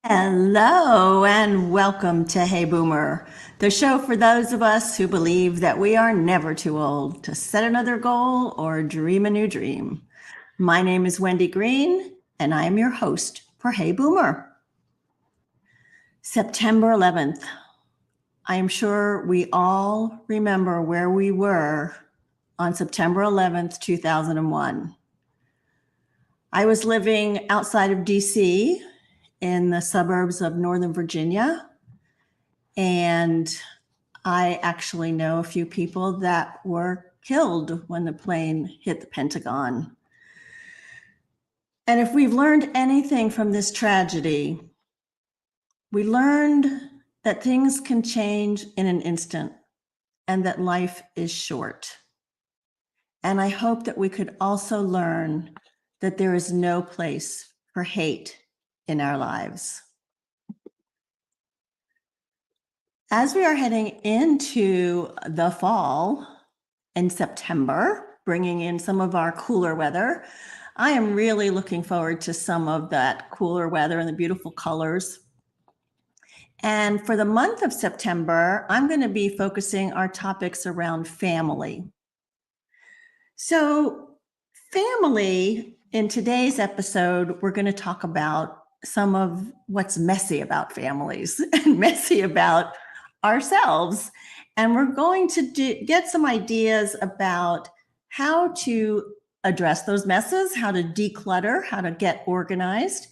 Hello and welcome to Hey Boomer, the show for those of us who believe that we are never too old to set another goal or dream a new dream. My name is Wendy Green, and I am your host for Hey Boomer. September 11th. I am sure we all remember where we were on September 11th, 2001. I was living outside of DC in the suburbs of Northern Virginia. And I actually know a few people that were killed when the plane hit the Pentagon. And if we've learned anything from this tragedy, we learned that things can change in an instant and that life is short. And I hope that we could also learn that there is no place for hate in our lives. As we are heading into the fall in September, bringing in some of our cooler weather, I am really looking forward to some of that cooler weather and the beautiful colors. And for the month of September, I'm going to be focusing our topics around family. So family, in today's episode, we're going to talk about some of what's messy about families and messy about ourselves. And we're going to get some ideas about how to address those messes, how to declutter, how to get organized.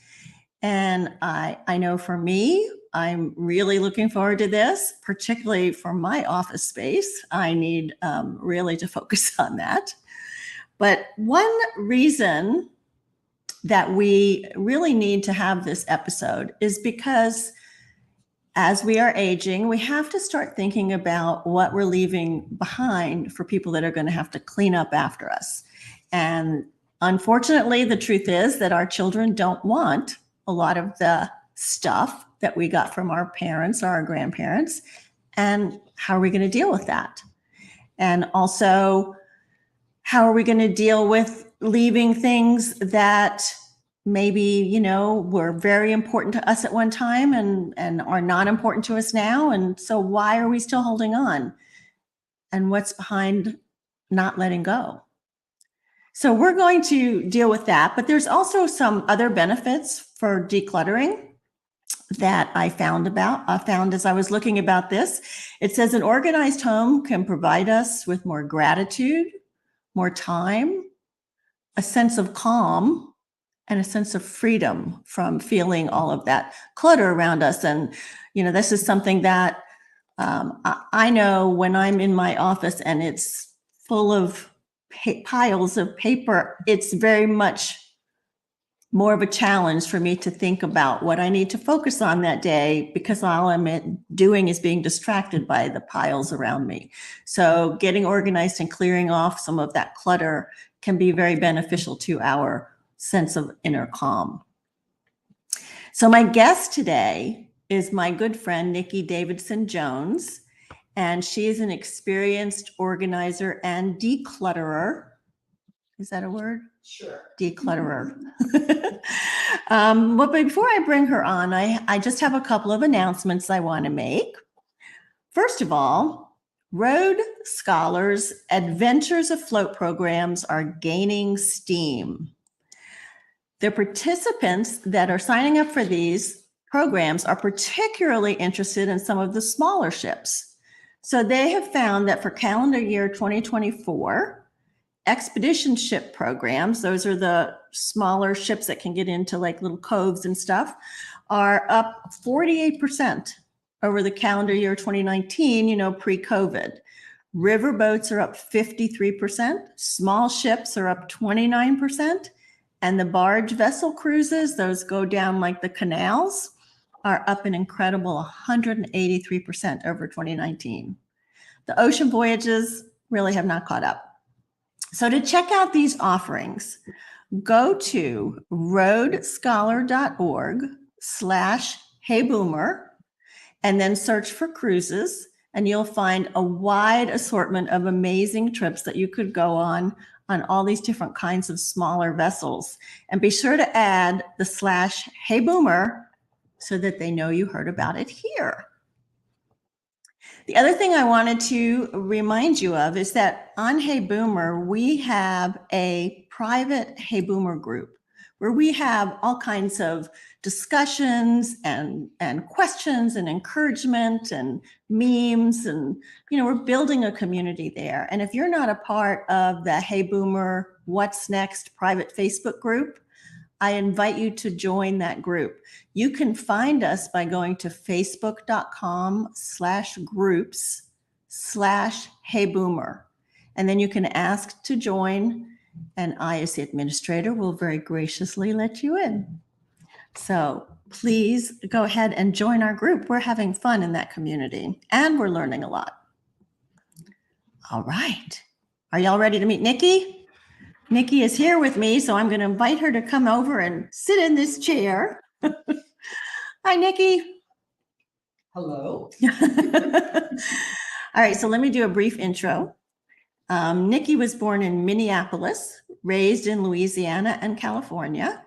And I know for me, I'm really looking forward to this, particularly for my office space. I need really to focus on that. But one reason that we really need to have this episode is because as we are aging, we have to start thinking about what we're leaving behind for people that are going to have to clean up after us. And unfortunately, the truth is that our children don't want a lot of the stuff that we got from our parents or our grandparents. And how are we going to deal with that? And also, how are we going to deal with leaving things that maybe, were very important to us at one time and are not important to us now? And so why are we still holding on? And what's behind not letting go? So we're going to deal with that, but there's also some other benefits for decluttering that I found as I was looking about this. It says an organized home can provide us with more gratitude, more time, a sense of calm, and a sense of freedom from feeling all of that clutter around us. And, this is something that I know when I'm in my office and it's full of piles of paper, it's very much more of a challenge for me to think about what I need to focus on that day, because all I'm doing is being distracted by the piles around me. So getting organized and clearing off some of that clutter can be very beneficial to our sense of inner calm. So my guest today is my good friend, Nikki Davidson Jones, and she is an experienced organizer and declutterer. Is that a word? Sure. Declutterer. But before I bring her on, I just have a couple of announcements I want to make. First of all, Road Scholars Adventures Afloat programs are gaining steam. The participants that are signing up for these programs are particularly interested in some of the smaller ships. So they have found that for calendar year 2024, expedition ship programs, those are the smaller ships that can get into like little coves and stuff, are up 48% over the calendar year 2019, pre-COVID. River boats are up 53%, small ships are up 29%, and the barge vessel cruises, those go down like the canals, are up an incredible 183% over 2019. The ocean voyages really have not caught up. So to check out these offerings, go to roadscholar.org/heyboomer and then search for cruises, and you'll find a wide assortment of amazing trips that you could go on all these different kinds of smaller vessels. And be sure to add the /heyboomer so that they know you heard about it here. The other thing I wanted to remind you of is that on Hey Boomer, we have a private Hey Boomer group where we have all kinds of discussions and questions and encouragement and memes, and we're building a community there. And if you're not a part of the Hey Boomer What's Next private Facebook group, I invite you to join that group. You can find us by going to facebook.com/groups/heyboomer. And then you can ask to join, and I, as the administrator, will very graciously let you in. So please go ahead and join our group. We're having fun in that community, and we're learning a lot. All right. Are y'all ready to meet Nikki? Nikki is here with me, so I'm going to invite her to come over and sit in this chair. Hi, Nikki. Hello. All right, so let me do a brief intro. Nikki was born in Minneapolis, raised in Louisiana and California.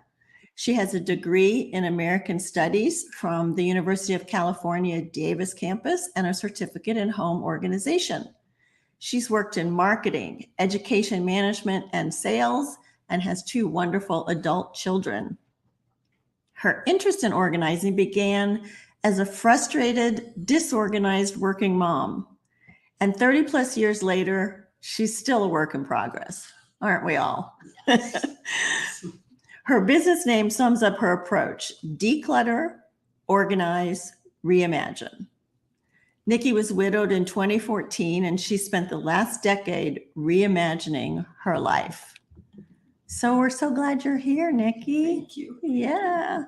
She has a degree in American Studies from the University of California, Davis campus, and a certificate in home organization. She's worked in marketing, education management, and sales, and has 2 wonderful adult children. Her interest in organizing began as a frustrated, disorganized working mom. And 30 plus years later, she's still a work in progress, aren't we all? Yes. Her business name sums up her approach: declutter, organize, reimagine. Nikki was widowed in 2014, and she spent the last decade reimagining her life. So we're so glad you're here, Nikki. Thank you. Yeah.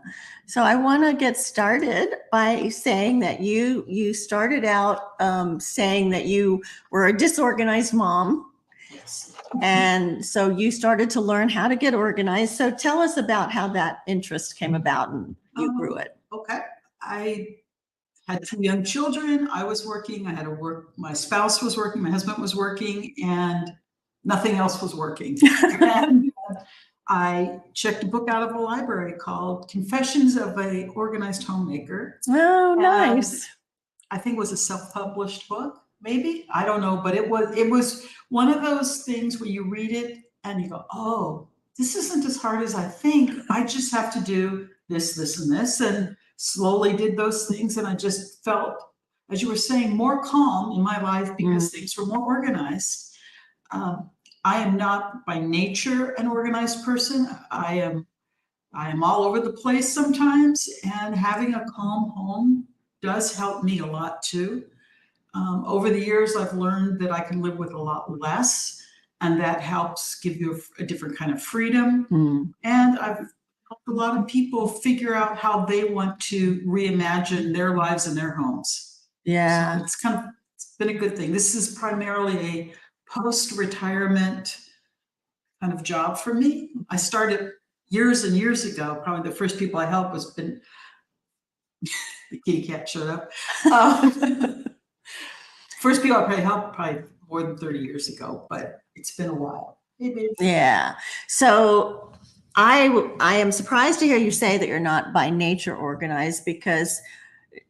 So I want to get started by saying that you started out saying that you were a disorganized mom. Yes. And so you started to learn how to get organized. So tell us about how that interest came about and you grew it. Okay. I had 2 young children. I was working. I had to work. My spouse was working. My husband was working, and nothing else was working. And I checked a book out of a library called Confessions of a Organized Homemaker. Oh, nice. I think it was a self-published book, maybe. I don't know, but it was one of those things where you read it and you go, oh, this isn't as hard as I think. I just have to do this, this, and this. And slowly did those things, and I just felt, as you were saying, more calm in my life because things were more organized. I am not by nature an organized person. I am all over the place sometimes, and having a calm home does help me a lot too. Over the years, I've learned that I can live with a lot less, and that helps give you a different kind of freedom. And I've helped a lot of people figure out how they want to reimagine their lives and their homes. Yeah. So it's been a good thing. This is primarily a post-retirement kind of job for me. I started years and years ago. Probably the first people I helped was the kitty cat showed up. First people I probably helped probably more than 30 years ago, but it's been a while. Hey, babe. Yeah. So I am surprised to hear you say that you're not by nature organized, because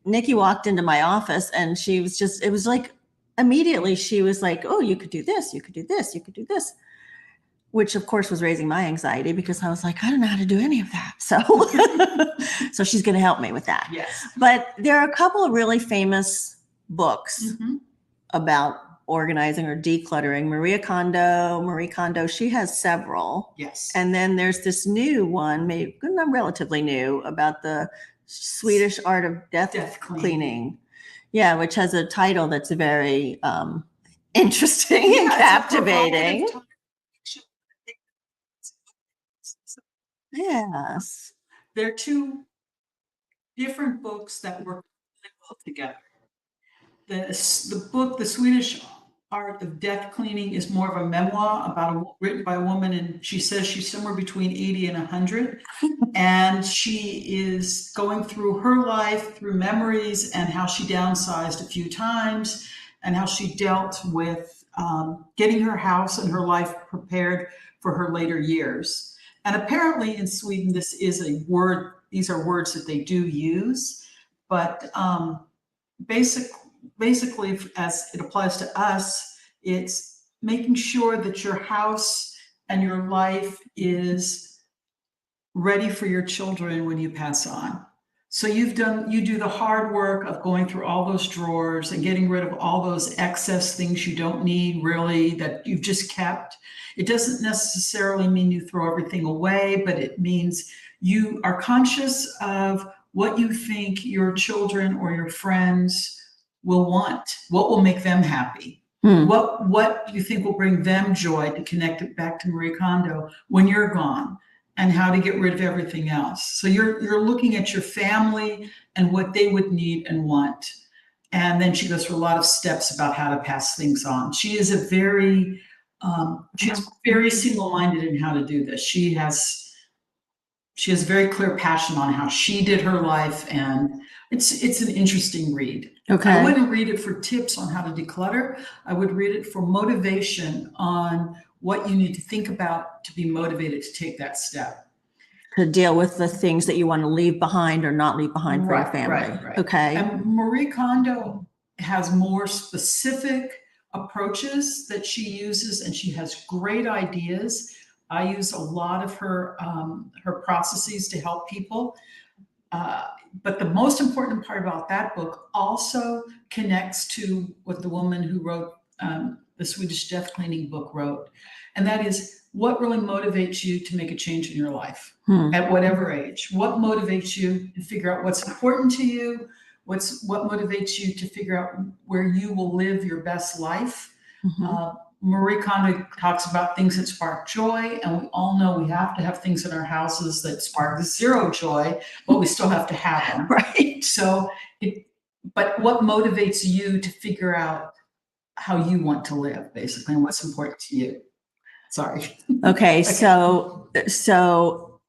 Nikki walked into my office and she was just, it was like immediately she was like, oh, you could do this, you could do this, you could do this, which of course was raising my anxiety because I was like, I don't know how to do any of that. So, so she's going to help me with that. Yes. But there are a couple of really famous books about organizing or decluttering. Marie Kondo, she has several. Yes. And then there's this new one, maybe not relatively new, about the Swedish art of death cleaning. Yeah, which has a title that's very interesting and captivating. Yes. They're 2 different books that work really well together. The book, The Swedish Art of Death Cleaning, is more of a memoir written by a woman, and she says she's somewhere between 80 and 100. And she is going through her life, through memories, and how she downsized a few times, and how she dealt with getting her house and her life prepared for her later years. And apparently in Sweden, this is a word these are words that they do use, but basically, as it applies to us, it's making sure that your house and your life is ready for your children when you pass on. So you do the hard work of going through all those drawers and getting rid of all those excess things you don't need, really, that you've just kept. It doesn't necessarily mean you throw everything away, but it means you are conscious of what you think your children or your friends will want, what will make them happy. What you think will bring them joy, to connect it back to Marie Kondo, when you're gone, and how to get rid of everything else. So you're looking at your family and what they would need and want. And then she goes through a lot of steps about how to pass things on. She is she's very single-minded in how to do this. She has very clear passion on how she did her life, and it's an interesting read. Okay. I wouldn't read it for tips on how to declutter. I would read it for motivation on what you need to think about to be motivated to take that step. To deal with the things that you want to leave behind or not leave behind for your family. Right. Okay. And Marie Kondo has more specific approaches that she uses, and she has great ideas. I use a lot of her processes to help people. But the most important part about that book also connects to what the woman who wrote the Swedish death cleaning book wrote. And that is, what really motivates you to make a change in your life at whatever age? What motivates you to figure out what's important to you? What motivates you to figure out where you will live your best life? Marie Kondo talks about things that spark joy, and we all know we have to have things in our houses that spark zero joy, but we still have to have them. Right. So, but what motivates you to figure out how you want to live, basically, and what's important to you? Sorry. Okay. So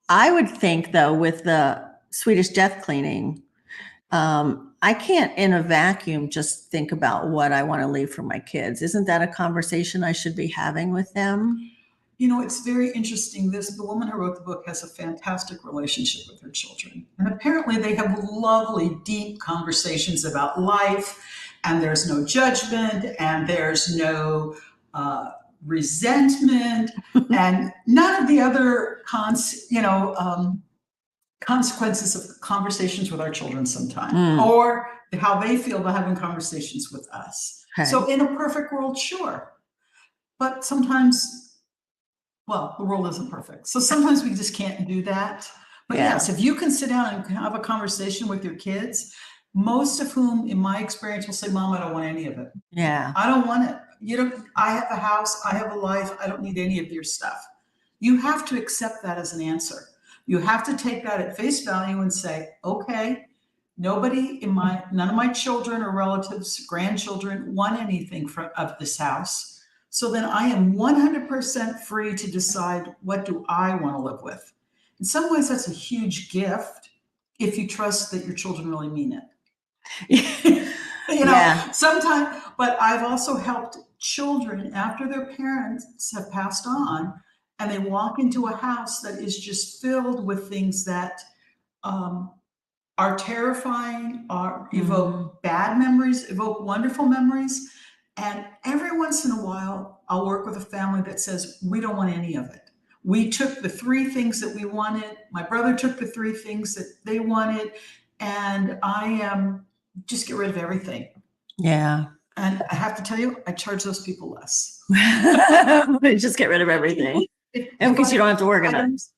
I would think, though, with the Swedish death cleaning, I can't in a vacuum just think about what I want to leave for my kids. Isn't that a conversation I should be having with them? You know, it's very interesting. The woman who wrote the book has a fantastic relationship with her children. And apparently they have lovely, deep conversations about life, and there's no judgment, and there's no resentment, and none of the other consequences of conversations with our children sometimes, or how they feel about having conversations with us. Okay. So in a perfect world, sure. But sometimes, well, the world isn't perfect. So sometimes we just can't do that. But yes, if you can sit down and have a conversation with your kids, most of whom, in my experience, will say, Mom, I don't want any of it. Yeah. I don't want it. I have a house, I have a life, I don't need any of your stuff. You have to accept that as an answer. You have to take that at face value and say, okay, none of my children or relatives, grandchildren want anything of this house. So then I am 100% free to decide, what do I want to live with? In some ways, that's a huge gift if you trust that your children really mean it. Sometimes, but I've also helped children after their parents have passed on, and they walk into a house that is just filled with things that are terrifying, evoke bad memories, evoke wonderful memories. And every once in a while, I'll work with a family that says, we don't want any of it. We took the 3 things that we wanted. My brother took the 3 things that they wanted. And just get rid of everything. Yeah. And I have to tell you, I charge those people less. Just get rid of everything. Because you don't have to organize.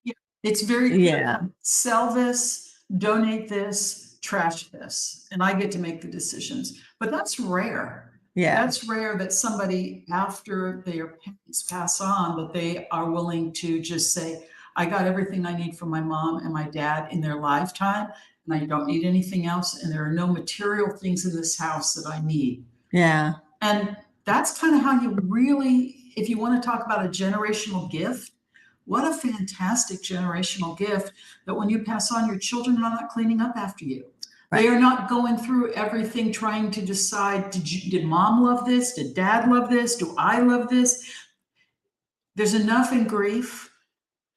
Yeah, it's very clear. Sell this, donate this, trash this, and I get to make the decisions. But that's rare. Yeah, that's rare that somebody, after their parents pass on, that they are willing to just say, I got everything I need from my mom and my dad in their lifetime, and I don't need anything else, and there are no material things in this house that I need. Yeah. And that's kind of how you really, if you want to talk about a generational gift, what a fantastic generational gift, that when you pass on, your children are not cleaning up after you. Right. They are not going through everything trying to decide, did mom love this? Did dad love this? Do I love this? There's enough in grief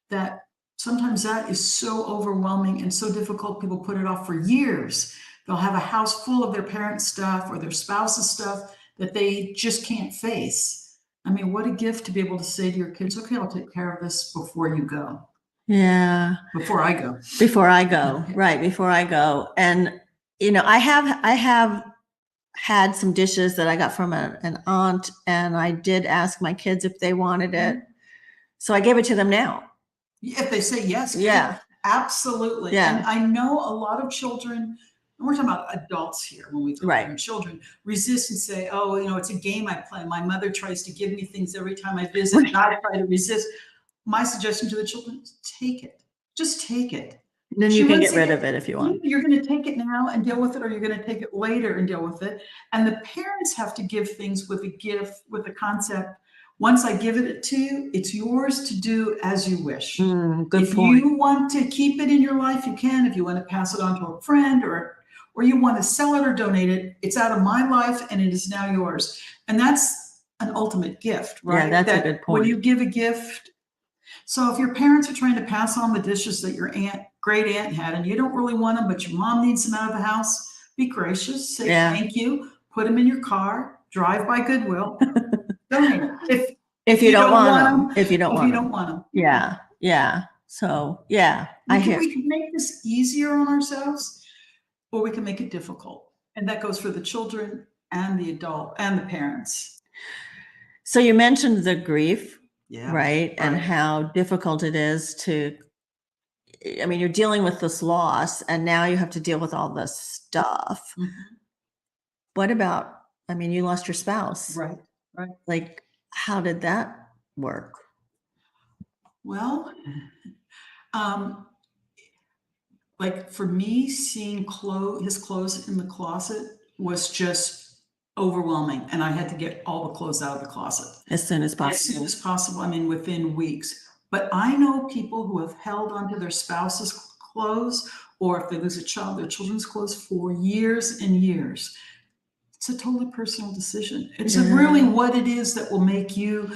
that sometimes that is so overwhelming and so difficult. People put it off for years. They'll have a house full of their parents' stuff or their spouse's stuff that they just can't face. I mean, what a gift to be able to say to your kids, okay, I'll take care of this before you go. Yeah. Before I go. Before I go. Right. Before I go. And, you know, I have had some dishes that I got from an aunt, and I did ask my kids if they wanted it. So I gave it to them now. If they say yes. Yeah. Absolutely. Yeah. And I know a lot of children, and we're talking about adults here when we talk about children, resist and say, oh, you know, it's a game I play. My mother tries to give me things every time I visit, and I try to resist. My suggestion to the children is take it. Just take it. Then you can get rid of it if you want. You're going to take it now and deal with it, or you're going to take it later and deal with it. And the parents have to give things with a gift, with the concept, once I give it to you, it's yours to do as you wish. Good if point. you want to keep it in your life, you can. If you want to pass it on to a friend, or you want to sell it or donate it, it's out of my life and it is now yours. And that's an ultimate gift, right? Yeah, that's a good point. When you give a gift, so if your parents are trying to pass on the dishes that your great aunt had, and you don't really want them, but your mom needs them out of the house, be gracious, say thank you, put them in your car, drive by Goodwill. If you don't want them. If you don't want them. Yeah. Yeah. So yeah, we can make this easier on ourselves, or we can make it difficult. And that goes for the children and the adult and the parents. So you mentioned the grief, right? And how difficult it is to, I mean, you're dealing with this loss and now you have to deal with all this stuff. What about, I mean, you lost your spouse. Right. Like, how did that work? Well, like for me, seeing his clothes in the closet was just overwhelming. And I had to get all the clothes out of the closet. As soon as possible. As soon as possible. I mean, within weeks. But I know people who have held onto their spouse's clothes, or if they lose a child, their children's clothes for years and years. It's a totally personal decision. It's really what it is that will make you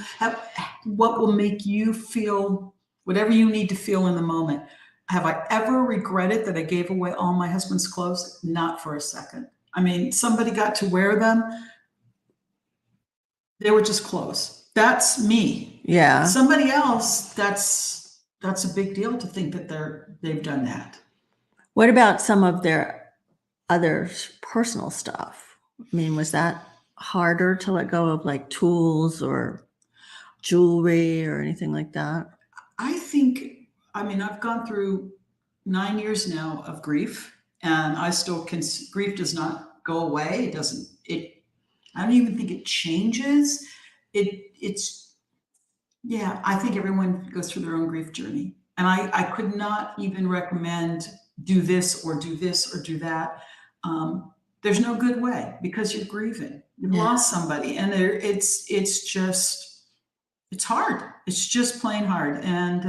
what will make you feel whatever you need to feel in the moment. Have I ever regretted that I gave away all my husband's clothes? Not for a second. I mean, somebody got to wear them. They were just clothes. That's me. Yeah. Somebody else, that's a big deal to think that they've done that. What about some of their other personal stuff? I mean, was that harder to let go of, like tools or jewelry or anything like that? I mean, I've gone through 9 years now of grief, and I still grief does not go away. I don't even think it changes. I think everyone goes through their own grief journey. And I could not even recommend do this or do this or do that. There's no good way, because you're grieving. You've lost somebody, and it's hard. It's just plain hard. And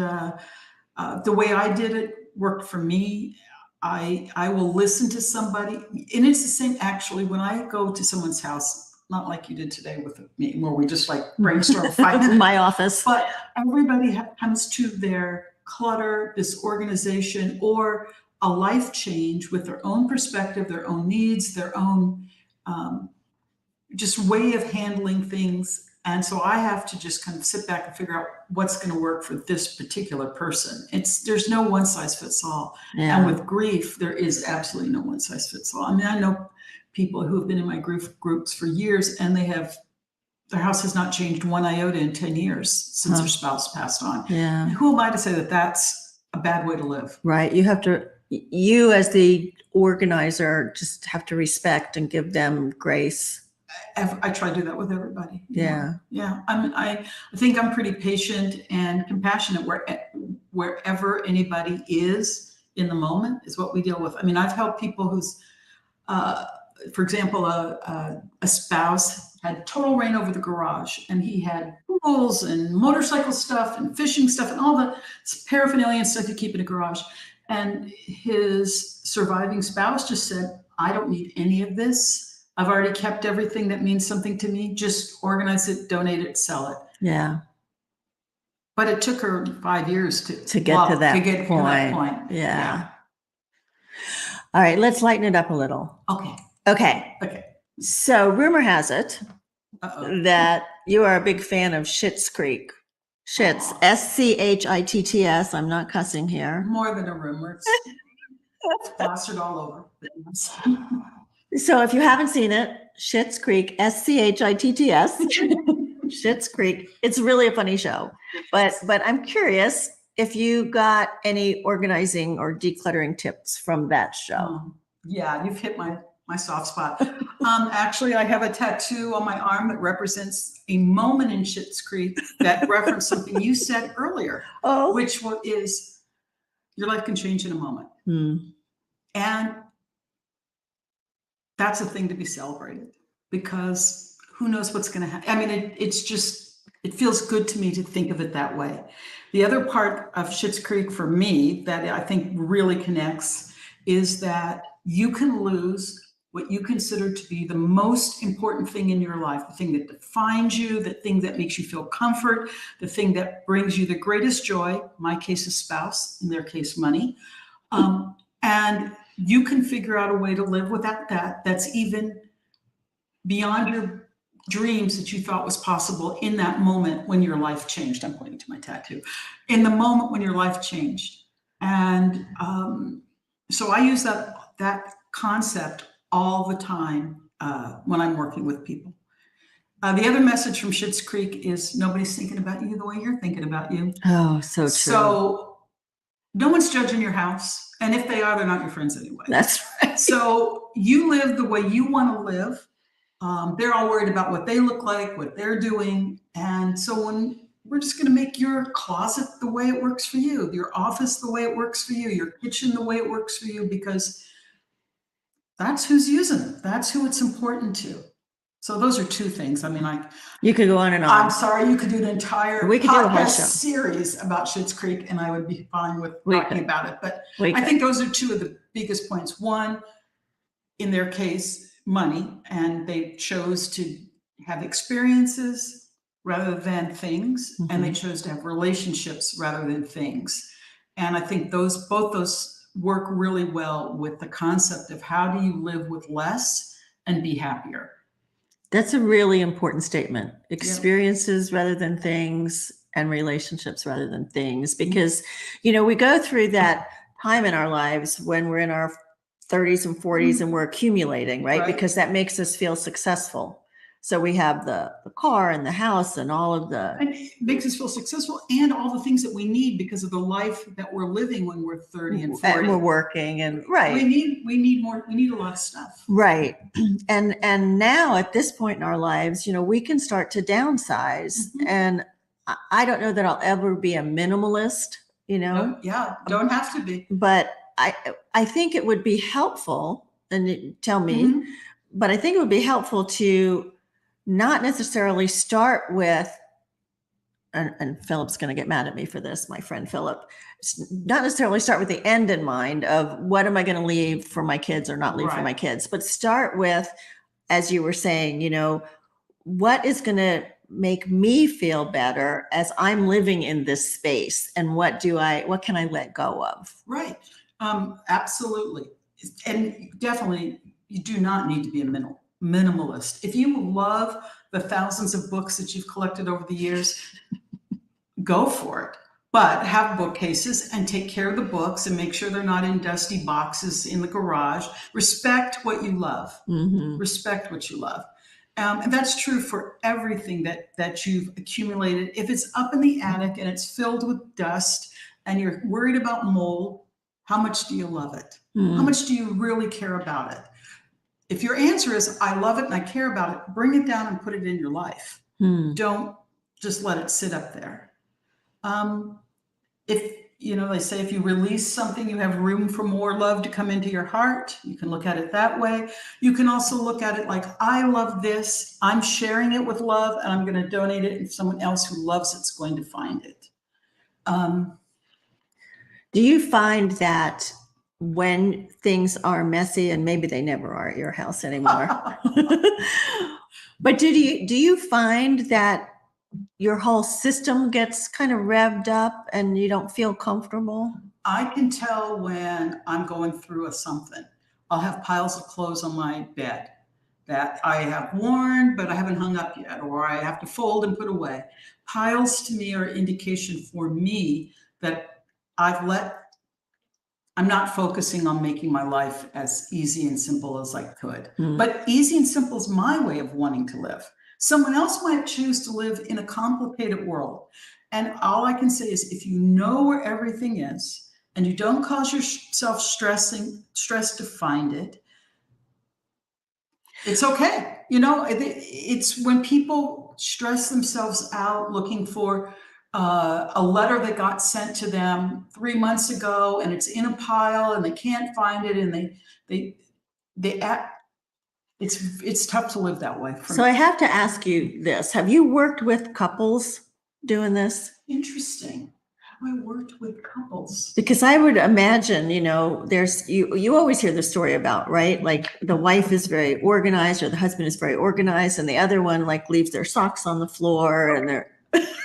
the way I did it worked for me. I will listen to somebody, and it's the same actually when I go to someone's house, not like you did today with me, where we just like brainstorm 5 minutes. My office. But everybody comes to their clutter, disorganization, or a life change with their own perspective, their own needs, their own just way of handling things. And so I have to just kind of sit back and figure out what's going to work for this particular person. There's no one size fits all. Yeah. And with grief, there is absolutely no one size fits all. I mean, I know people who have been in my grief groups for years, and their house has not changed one iota in 10 years since their spouse passed on. Yeah. And who am I to say that that's a bad way to live? Right. You as the organizer just have to respect and give them grace. I try to do that with everybody. Yeah. Yeah. I think I'm pretty patient and compassionate wherever anybody is in the moment is what we deal with. I mean, I've helped people who's, for example, a spouse had total reign over the garage, and he had tools and motorcycle stuff and fishing stuff and all the paraphernalia and stuff you keep in a garage. And his surviving spouse just said, I don't need any of this. I've already kept everything that means something to me. Just organize it, donate it, sell it. Yeah. But it took her 5 years to get to that to get point. to that point. Yeah. All right, let's lighten it up a little. Okay. Okay. So rumor has it that you are a big fan of Schitt's Creek. Schitts, Schitts. I'm not cussing here. More than a rumor. It's plastered all over. So if you haven't seen it, Schitt's Creek, Schitts. Schitt's Creek. It's really a funny show. But I'm curious if you got any organizing or decluttering tips from that show. Yeah, you've hit my soft spot. Actually, I have a tattoo on my arm that represents a moment in Schitt's Creek that referenced something you said earlier, which is your life can change in a moment. And that's a thing to be celebrated, because who knows what's going to happen. I mean, it feels good to me to think of it that way. The other part of Schitt's Creek for me that I think really connects is that you can lose what you consider to be the most important thing in your life, the thing that defines you, the thing that makes you feel comfort, the thing that brings you the greatest joy, in my case, a spouse, in their case, money. And you can figure out a way to live without that's even beyond your dreams that you thought was possible in that moment when your life changed. I'm pointing to my tattoo. In the moment when your life changed. And so I use that concept all the time when I'm working with people. The other message from Schitt's Creek is nobody's thinking about you the way you're thinking about you. Oh, so true. So no one's judging your house. And if they are, they're not your friends anyway. That's right. So you live the way you want to live. They're all worried about what they look like, what they're doing. And so when we're just going to make your closet the way it works for you, your office the way it works for you, your kitchen the way it works for you, because that's who's using it. That's who it's important to. So those are two things. I mean, you could go on and on. I'm sorry, you could do an entire podcast series about Schitt's Creek, and I would be fine with talking about it. But I think those are two of the biggest points. One, in their case, money, and they chose to have experiences rather than things, and they chose to have relationships rather than things. And I think both those work really well with the concept of how do you live with less and be happier. That's a really important statement. Experiences rather than things, and relationships rather than things, because, we go through that time in our lives when we're in our 30s and 40s and we're accumulating, right? Because that makes us feel successful. So we have the car and the house and all of the... And it makes us feel successful and all the things that we need because of the life that we're living when we're 30 and 40. And we're working and we need more, we need a lot of stuff. Right. And now at this point in our lives, we can start to downsize. And I don't know that I'll ever be a minimalist, Yeah, don't have to be. But I think it would be helpful, and tell me, but I think it would be helpful to not necessarily start with, and Philip's going to get mad at me for this, my friend Philip, not necessarily start with the end in mind of what am I going to leave for my kids or not leave for my kids, but start with, as you were saying, what is going to make me feel better as I'm living in this space, and what can I let go of? Right. Absolutely. And definitely, you do not need to be a minimalist. If you love the thousands of books that you've collected over the years, go for it. But have bookcases and take care of the books and make sure they're not in dusty boxes in the garage. Respect what you love. Respect what you love. And that's true for everything that you've accumulated. If it's up in the attic and it's filled with dust and you're worried about mold, how much do you love it? How much do you really care about it? If your answer is, I love it and I care about it, bring it down and put it in your life. Don't just let it sit up there. If, they say if you release something, you have room for more love to come into your heart. You can look at it that way. You can also look at it like, I love this. I'm sharing it with love, and I'm going to donate it, and someone else who loves it's going to find it. Do you find that when things are messy, and maybe they never are at your house anymore, but do you find that your whole system gets kind of revved up and you don't feel comfortable? I can tell when I'm going through something. I'll have piles of clothes on my bed that I have worn, but I haven't hung up yet, or I have to fold and put away. Piles to me are indication for me that I'm not focusing on making my life as easy and simple as I could. But easy and simple is my way of wanting to live. Someone else might choose to live in a complicated world. And all I can say is if you know where everything is and you don't cause yourself stress to find it, it's okay. You know, it's when people stress themselves out looking for a letter that got sent to them 3 months ago and it's in a pile and they can't find it, and it's tough to live that way. So I have to ask you this. Have you worked with couples doing this? Interesting. Have I worked with couples? Because I would imagine, you know, you always hear the story about, right? Like the wife is very organized or the husband is very organized and the other one like leaves their socks on the floor and they're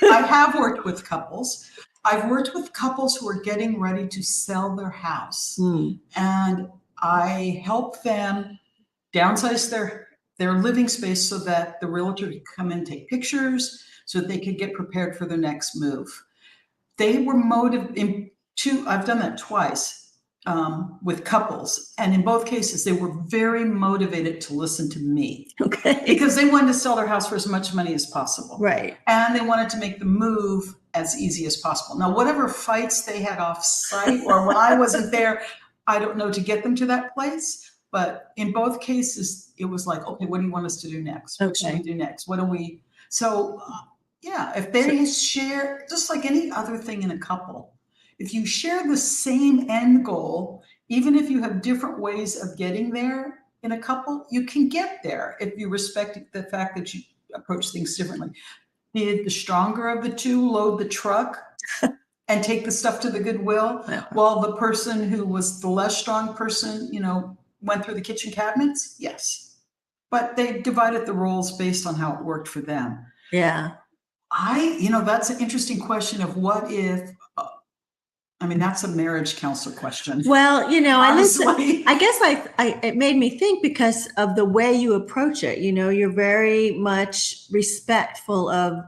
I have worked with couples. I've worked with couples who are getting ready to sell their house. And I help them downsize their living space so that the realtor could come in and take pictures so that they could get prepared for their next move. They were I've done that twice with couples. And in both cases, they were very motivated to listen to me. Okay. Because they wanted to sell their house for as much money as possible. Right. And they wanted to make the move as easy as possible. Now, whatever fights they had off site or when I wasn't there, I don't know, to get them to that place. But in both cases, it was like, okay, what do you want us to do next? What should we do next? Yeah, if they share, just like any other thing in a couple, if you share the same end goal, even if you have different ways of getting there in a couple, you can get there if you respect the fact that you approach things differently. Did the stronger of the two load the truck and take the stuff to the Goodwill, while the person who was the less strong person, you know, went through the kitchen cabinets? Yes. But they divided the roles based on how it worked for them. Yeah. That's an interesting question of what if, that's a marriage counselor question. Well, you know, honestly. I guess it made me think because of the way you approach it. You know, you're very much respectful of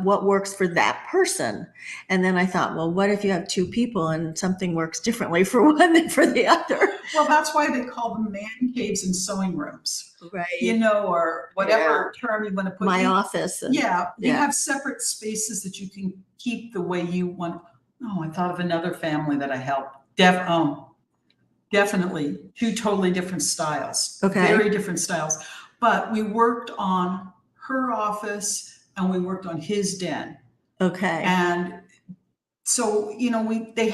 what works for that person. And then I thought, well, what if you have two people and something works differently for one than for the other? Well, that's why they call them man caves and sewing rooms. Right. You know, or whatever term you want to put. My office. You have separate spaces that you can keep the way you want. Oh, I thought of another family that I helped. Definitely two totally different styles. Okay. Very different styles. But we worked on her office and we worked on his den. Okay. And so, you know, they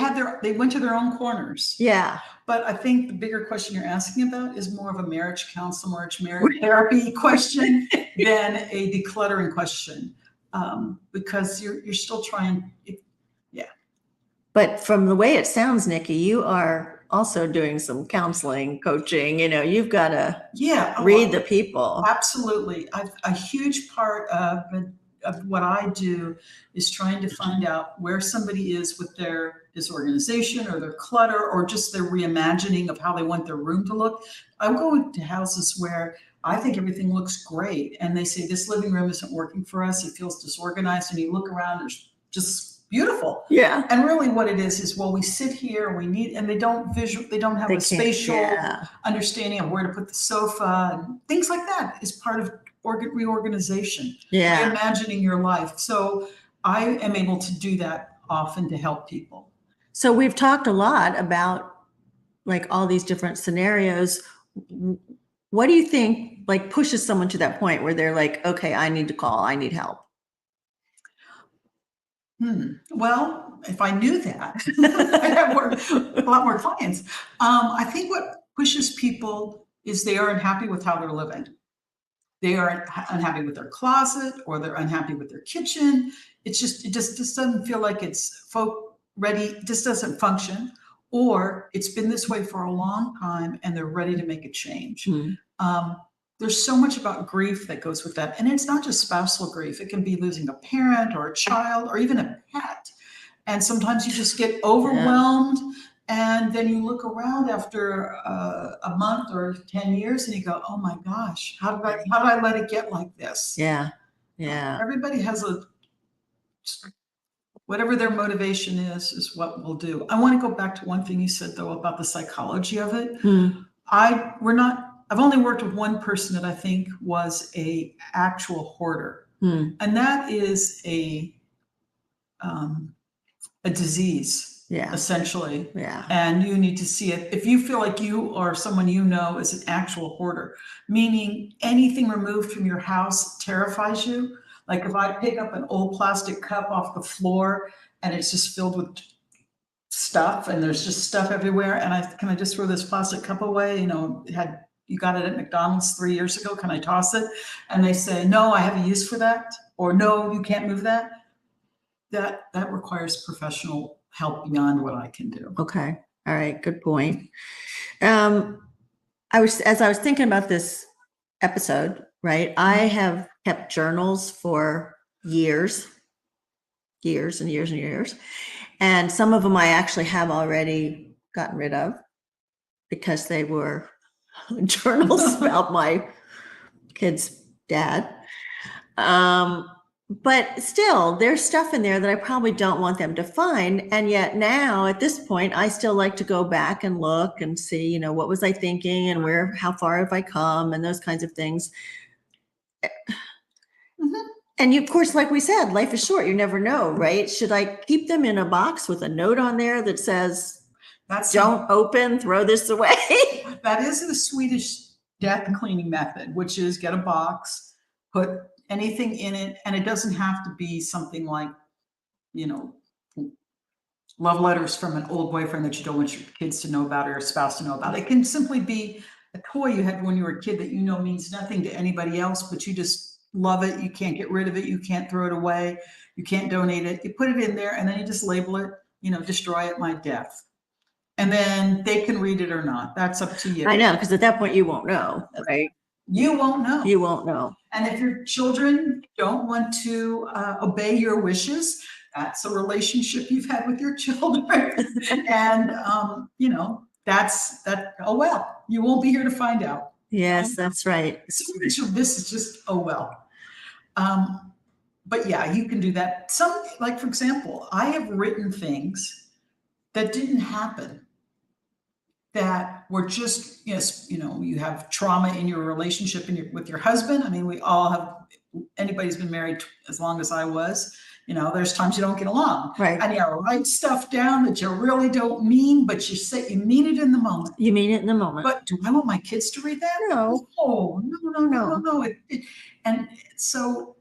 went to their own corners. Yeah. But I think the bigger question you're asking about is more of a marriage counsel, marriage therapy question than a decluttering question. Because you're still trying. But from the way it sounds, Nikki, you are also doing some counseling, coaching. You know, you've got to read the people. Absolutely. A huge part of what I do is trying to find out where somebody is with their disorganization or their clutter or just their reimagining of how they want their room to look. I'm going to houses where I think everything looks great and they say this living room isn't working for us. It feels disorganized, and you look around, there's just beautiful. Yeah. And really what it is, well, we sit here, and they don't have a spatial understanding of where to put the sofa and things like that is part of reorganization. Yeah. Reimagining your life. So I am able to do that often to help people. So we've talked a lot about like all these different scenarios. What do you think like pushes someone to that point where they're like, okay, I need to call, I need help? Well, if I knew that, I'd have a lot more clients. I think what pushes people is they are unhappy with how they're living. They are unhappy with their closet, or they're unhappy with their kitchen. It just doesn't feel like it's ready, just doesn't function, or it's been this way for a long time and they're ready to make a change. there's so much about grief that goes with that. And it's not just spousal grief. It can be losing a parent or a child or even a pet. And sometimes you just get overwhelmed, and then you look around after a month or 10 years and you go, oh my gosh, how did I let it get like this? Yeah. Everybody has whatever their motivation is what we'll do. I want to go back to one thing you said though about the psychology of it. I've only worked with one person that I think was a actual hoarder. And that is a disease, essentially. And you need to see it. If you feel like you or someone you know is an actual hoarder, meaning anything removed from your house terrifies you. Like if I pick up an old plastic cup off the floor and it's just filled with stuff and there's just stuff everywhere, and can I just throw this plastic cup away? You got it at McDonald's 3 years ago, can I toss it? And they say, no, I have a use for that, or no, you can't move that. That requires professional help beyond what I can do. Okay. All right. Good point. As I was thinking about this episode, right? I have kept journals for years and years and years. And some of them I actually have already gotten rid of because they were journals about my kid's dad. But still, there's stuff in there that I probably don't want them to find. And yet now at this point, I still like to go back and look and see, what was I thinking and how far have I come and those kinds of things. And of course, like we said, life is short. You never know, right? Should I keep them in a box with a note on there that says, don't open, throw this away? That is the Swedish death cleaning method, which is get a box, put anything in it, and it doesn't have to be something like, love letters from an old boyfriend that you don't want your kids to know about or your spouse to know about. It can simply be a toy you had when you were a kid that means nothing to anybody else, but you just love it. You can't get rid of it. You can't throw it away. You can't donate it. You put it in there and then you just label it, destroy at my death. And then they can read it or not. That's up to you. I know, because at that point you won't know, right? You won't know. You won't know. And if your children don't want to obey your wishes, that's a relationship you've had with your children. And, oh, well, you won't be here to find out. Yes, that's right. This is just, oh, well. But yeah, you can do that. Like, for example, I have written things that didn't happen, that were just, you have trauma in your relationship with your husband. I mean, we all have, anybody's been married as long as I was, there's times you don't get along. Right. And you write stuff down that you really don't mean, but you say you mean it in the moment. You mean it in the moment. But do I want my kids to read that? No. Oh, no. And so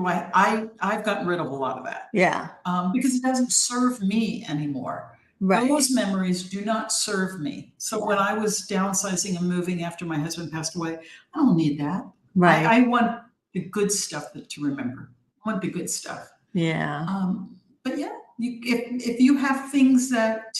I've gotten rid of a lot of that. Yeah. Because it doesn't serve me anymore. Right. Those memories do not serve me. So when I was downsizing and moving after my husband passed away, I don't need that. Right. I want the good stuff to remember. I want the good stuff. Yeah. But yeah, if you have things that,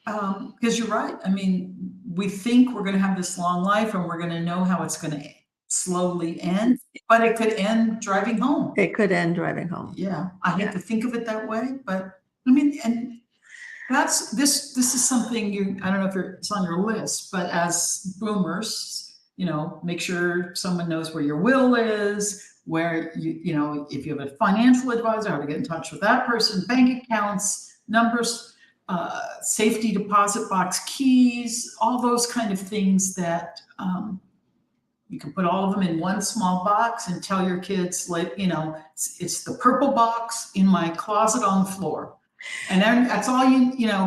because you're right. I mean, we think we're going to have this long life and we're going to know how it's going to slowly end, but it could end driving home. It could end driving home. Yeah. I hate to think of it that way, but I mean, and this is something I don't know if it's on your list, but as boomers, make sure someone knows where your will is, where if you have a financial advisor, how to get in touch with that person, bank accounts, numbers, safety deposit box keys, all those kind of things that you can put all of them in one small box and tell your kids, like, it's the purple box in my closet on the floor. And then that's all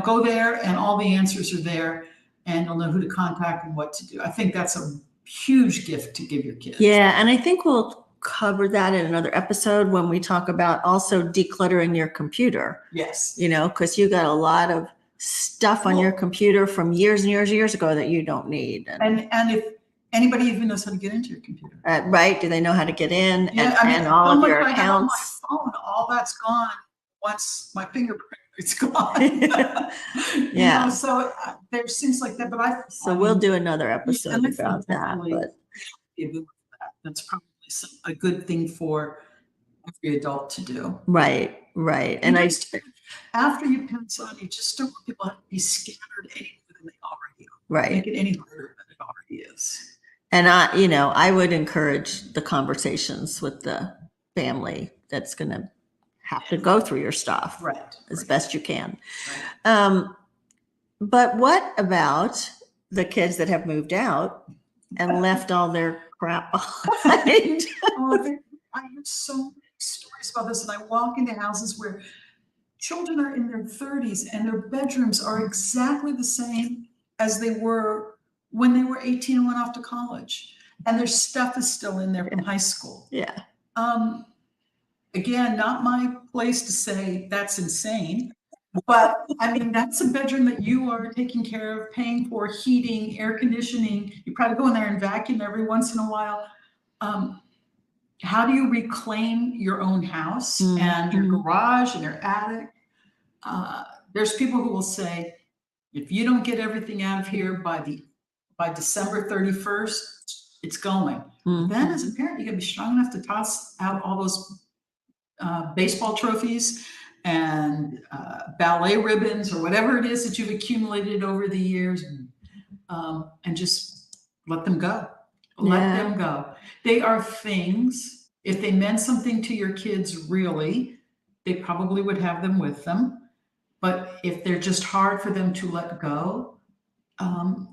go there and all the answers are there and you'll know who to contact and what to do. I think that's a huge gift to give your kids. Yeah. And I think we'll cover that in another episode when we talk about also decluttering your computer. Yes. Because you got a lot of stuff on your computer from years and years and years ago that you don't need. And if anybody even knows how to get into your computer. Right. Do they know how to get in and all of your accounts? My phone, all that's gone once my fingerprint is gone. Yeah. So there's things like that, but we'll do another episode about that. But be a good one for that. That's probably a good thing for every adult to do. Right. And just, after you pass on, you just don't want people to be scattered any more than they already are. Right. Make it any harder than it already is. And I would encourage the conversations with the family that's going to have to go through your stuff as best you can. Right. But what about the kids that have moved out and left all their crap behind? I have so many stories about this, and I walk into houses where children are in their 30s and their bedrooms are exactly the same as they were when they were 18 and went off to college, and their stuff is still in there from high school. Yeah. Again, not my place to say that's insane, but I mean, that's a bedroom that you are taking care of, paying for, heating, air conditioning. You probably go in there and vacuum every once in a while. How do you reclaim your own house and your garage and your attic? There's people who will say, if you don't get everything out of here by December 31st, it's going. Then as a parent, you gotta be strong enough to toss out all those baseball trophies and ballet ribbons or whatever it is that you've accumulated over the years, and just let them go. Let them go. They are things, if they meant something to your kids, really, they probably would have them with them. But if they're just hard for them to let go,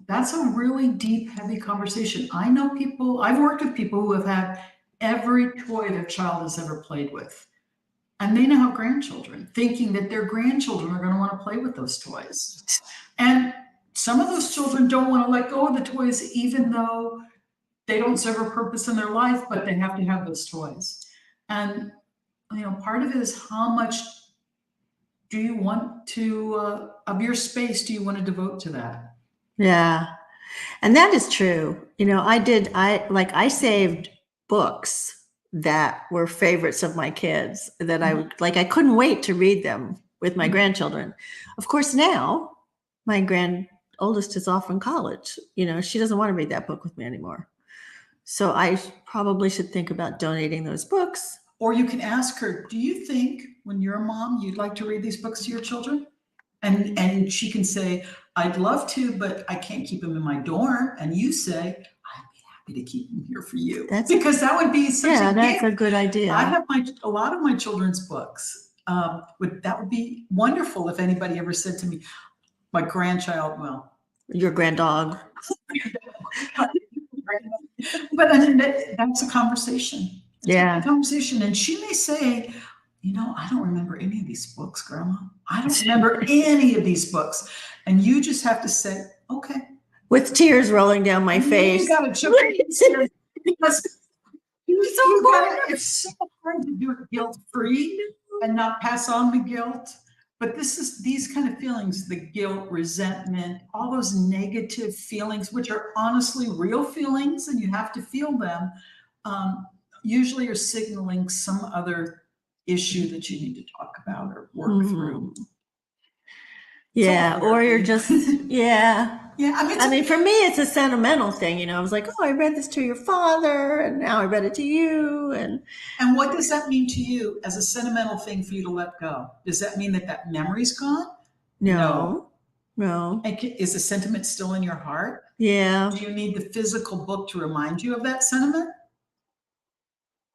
that's a really deep, heavy conversation. I know people, I've worked with people who have had every toy their child has ever played with. And they now have grandchildren, thinking that their grandchildren are going to want to play with those toys. And some of those children don't want to let go of the toys, even though they don't serve a purpose in their life, but they have to have those toys. And, part of it is how much do you want to, of your space, do you want to devote to that? Yeah. And that is true. I saved books that were favorites of my kids that I couldn't wait to read them with my grandchildren. Of course, now my oldest is off in college. She doesn't want to read that book with me anymore. So I probably should think about donating those books. Or you can ask her, do you think when you're a mom, you'd like to read these books to your children? And she can say, I'd love to, but I can't keep them in my dorm. And you say, I'd be happy to keep them here for you. Because that would be such that's a good idea. I have a lot of my children's books. That would be wonderful if anybody ever said to me, my grandchild, your granddog. But I mean, that's a conversation. It's a conversation. And she may say, I don't remember any of these books, Grandma. I don't remember any of these books. And you just have to say, okay. With tears rolling down my face. You gotta jump in because it's so hard to do it guilt-free and not pass on the guilt. But these kind of feelings, the guilt, resentment, all those negative feelings, which are honestly real feelings, and you have to feel them, usually are signaling some other issue that you need to talk about or work through. Yeah, or you're just, Yeah, I mean, for me, it's a sentimental thing. I was like, oh, I read this to your father, and now I read it to you. And what does that mean to you as a sentimental thing for you to let go? Does that mean that memory's gone? No. And is the sentiment still in your heart? Yeah. Do you need the physical book to remind you of that sentiment?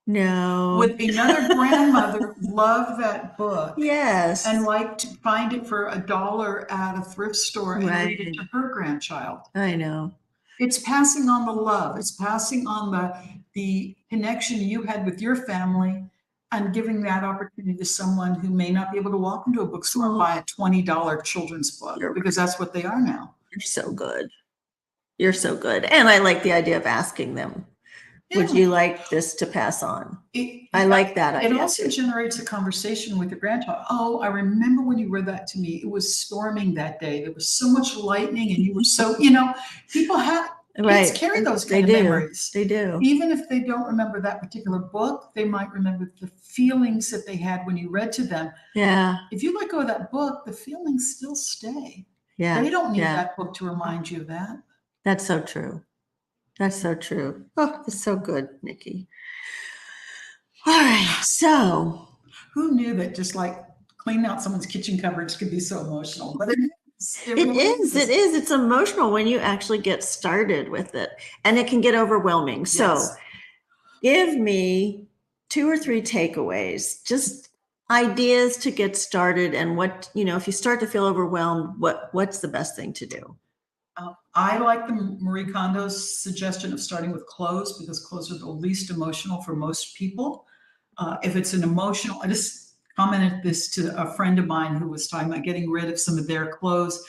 No. Would another grandmother love that book? Yes. And like to find it for $1 at a thrift store and read it to her grandchild? I know. It's passing on the love. It's passing on the connection you had with your family and giving that opportunity to someone who may not be able to walk into a bookstore and buy a $20 children's book, because that's what they are now. You're so good. And I like the idea of asking them, would you like this to pass on? I like that idea. It also generates a conversation with your grandchild. Oh, I remember when you read that to me. It was storming that day. There was so much lightning, and you were so, people kids carry those kind of memories. They do. Even if they don't remember that particular book, they might remember the feelings that they had when you read to them. Yeah. If you let go of that book, the feelings still stay. Yeah. They don't need that book to remind you of that. That's so true. That's so true. Oh, that's so good, Nikki. All right. So Who knew that just like cleaning out someone's kitchen cupboards could be so emotional? But it is. It it really is. It is. It's emotional when you actually get started with it, and it can get overwhelming. So Yes. give me 2 or 3 takeaways, just ideas to get started, and what, if you start to feel overwhelmed, what's the best thing to do? I like the Marie Kondo's suggestion of starting with clothes because clothes are the least emotional for most people. If it's an emotional, I just commented this to a friend of mine who was talking about getting rid of some of their clothes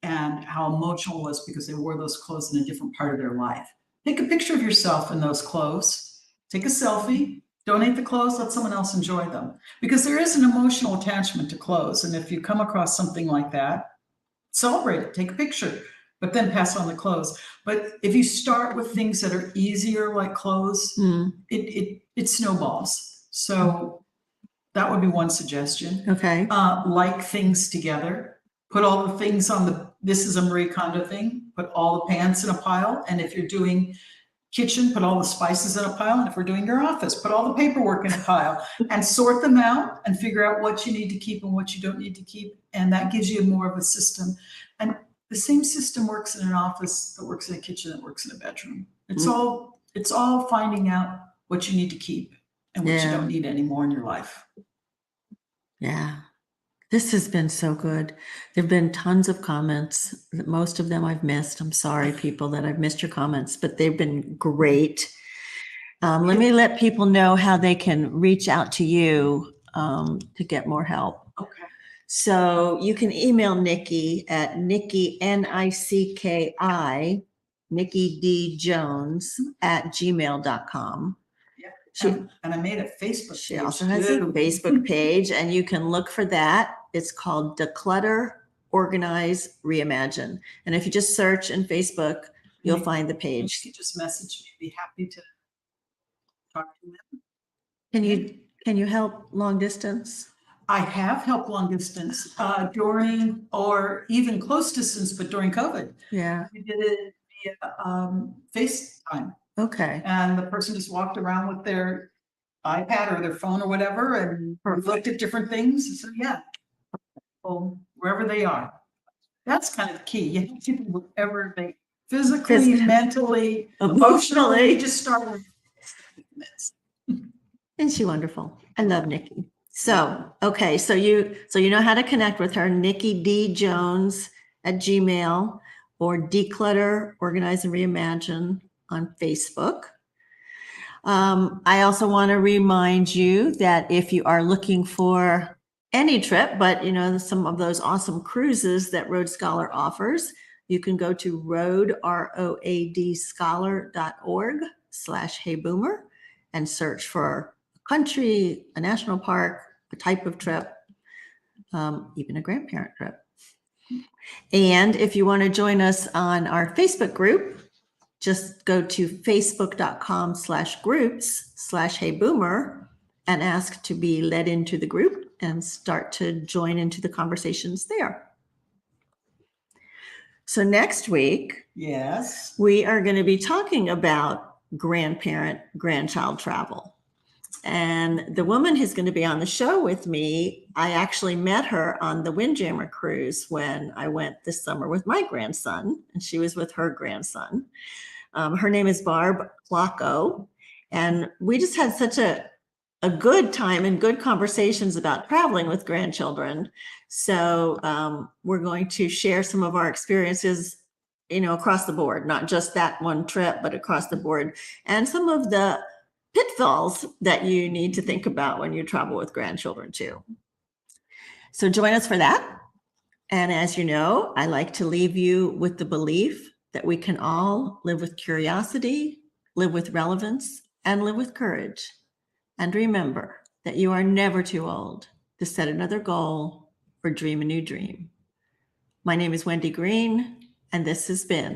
and how emotional it was because they wore those clothes in a different part of their life. Take a picture of yourself in those clothes, take a selfie, donate the clothes, let someone else enjoy them. Because there is an emotional attachment to clothes. And if you come across something like that, celebrate it, take a picture, but then pass on the clothes. But if you start with things that are easier, like clothes, it snowballs. So that would be one suggestion. Okay. Like things together. Put all the things on this is a Marie Kondo thing, put all the pants in a pile. And if you're doing kitchen, put all the spices in a pile. And if we're doing your office, put all the paperwork in a pile and sort them out and figure out what you need to keep and what you don't need to keep. And that gives you more of a system. And the same system works in an office, that works in a kitchen, that works in a bedroom. It's all finding out what you need to keep and what you don't need anymore in your life. Yeah. This has been so good. There've been tons of comments. Most of them I've missed. I'm sorry, people, that I've missed your comments, but they've been great. Let me let people know how they can reach out to you to get more help. Okay. So you can email Nikki at Nikki, N-I-C-K-I, Nikki D. Jones at gmail.com. And I made a Facebook page. She also has a Facebook page, and you can look for that. It's called Declutter, Organize, Reimagine. And if you just search in Facebook, you'll find the page. You can just message me. I'd be happy to talk to them. Can you help long distance? I have helped long distance during, or even close distance, but during COVID. Yeah. We did it via FaceTime. Okay. And the person just walked around with their iPad or their phone or whatever and looked at different things. So yeah, well, wherever they are. That's kind of the key. You have people wherever they physically, mentally, emotionally, you just start with this. Isn't she wonderful? I love Nikki. So, okay. So you know how to connect with her, Nikki D. Jones at Gmail, or Declutter, Organize and Reimagine on Facebook. I also want to remind you that if you are looking for any trip, but some of those awesome cruises that Road Scholar offers, you can go to roadscholar.org/heyboomer and search for a country, a national park, a type of trip, even a grandparent trip. And if you want to join us on our Facebook group, just go to facebook.com/groups/heyboomer and ask to be led into the group and start to join into the conversations there. So next week, yes, we are going to be talking about grandchild travel. And the woman who's going to be on the show with me, I actually met her on the Windjammer cruise when I went this summer with my grandson, and she was with her grandson. Her name is Barb Flacco, and we just had such a good time and good conversations about traveling with grandchildren. So we're going to share some of our experiences, across the board, not just that one trip, but across the board, and some of the pitfalls that you need to think about when you travel with grandchildren too. So join us for that. And as you know, I like to leave you with the belief that we can all live with curiosity, live with relevance, and live with courage. And remember that you are never too old to set another goal or dream a new dream. My name is Wendy Green, and this has been